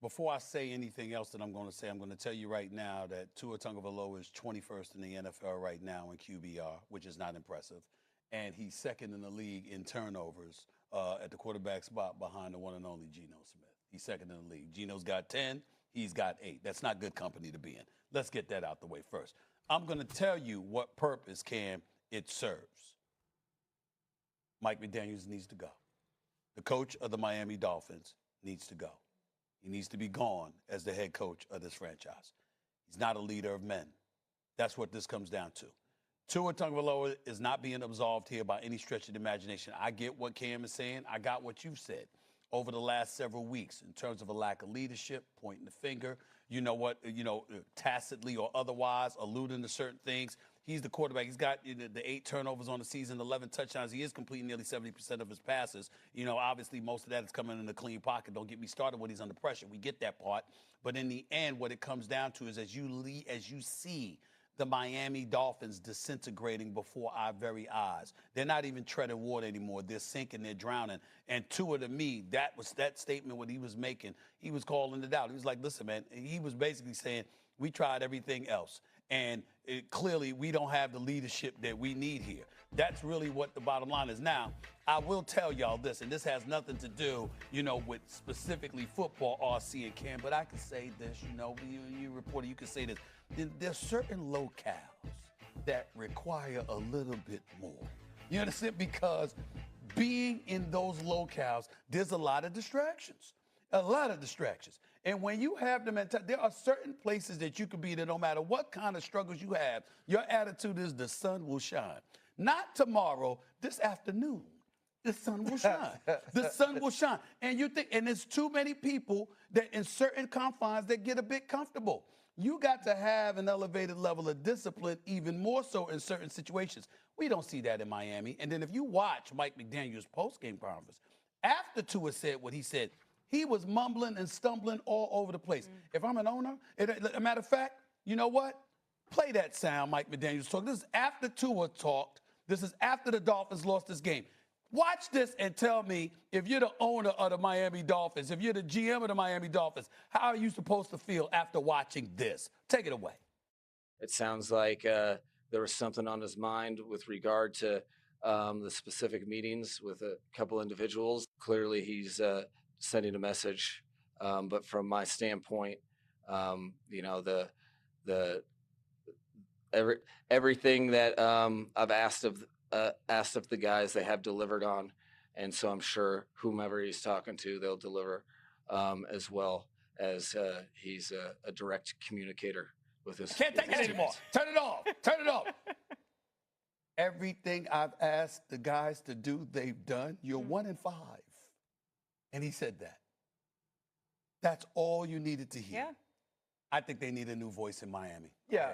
Before I say anything else that I'm going to say, I'm going to tell you right now that Tua Tagovailoa is 21st in the NFL right now in QBR, which is not impressive. And he's second in the league in turnovers at the quarterback spot behind the one and only Geno Smith. He's second in the league. Geno's got 10. He's got 8. That's not good company to be in. Let's get that out the way first. I'm going to tell you what purpose, Cam, it serves. Mike McDaniels needs to go. The coach of the Miami Dolphins needs to go. He needs to be gone as the head coach of this franchise. He's not a leader of men. That's what this comes down to. Tua Tagovailoa is not being absolved here by any stretch of the imagination. I get what Cam is saying. I got what you've said over the last several weeks in terms of a lack of leadership, pointing the finger, tacitly or otherwise alluding to certain things. He's the quarterback. He's got the 8 turnovers on the season, 11 touchdowns. He is completing nearly 70% of his passes. Obviously, most of that is coming in the clean pocket. Don't get me started when he's under pressure. We get that part. But in the end, what it comes down to is as you see the Miami Dolphins disintegrating before our very eyes. They're not even treading water anymore. They're sinking. They're drowning. And Tua, to me, that statement what he was making, he was calling it out. He was like, listen, man, he was basically saying, we tried everything else. And clearly, we don't have the leadership that we need here. That's really what the bottom line is. Now, I will tell y'all this, and this has nothing to do, with specifically football, RC and Cam, but I can say this, you reporter, you can say this. There's certain locales that require a little bit more. You understand? Because being in those locales, there's a lot of distractions. A lot of distractions. And when you have them, there are certain places that you can be that no matter what kind of struggles you have, your attitude is the sun will shine. Not tomorrow, this afternoon. The sun will shine. The sun will shine. And there's too many people that in certain confines that get a bit comfortable. You got to have an elevated level of discipline, even more so in certain situations. We don't see that in Miami. And then if you watch Mike McDaniels' post-game conference, after Tua said what he said, he was mumbling and stumbling all over the place. If I'm an owner, a matter of fact, you know what? Play that sound Mike McDaniels talked. This is after Tua talked. This is after the Dolphins lost this game. Watch this and tell me, if you're the owner of the Miami Dolphins, if you're the GM of the Miami Dolphins, how are you supposed to feel after watching this? Take it away. It sounds like there was something on his mind with regard to the specific meetings with a couple individuals. Clearly, he's sending a message, but from my standpoint, everything that I've asked of the guys, they have delivered on, and so I'm sure whomever he's talking to, they'll deliver, as well as he's a direct communicator with his. Can't take it anymore. Turn it off. Turn it off. Everything I've asked the guys to do, they've done. You're 1 in 5. And he said that. That's all you needed to hear. Yeah. I think they need a new voice in Miami. Yeah.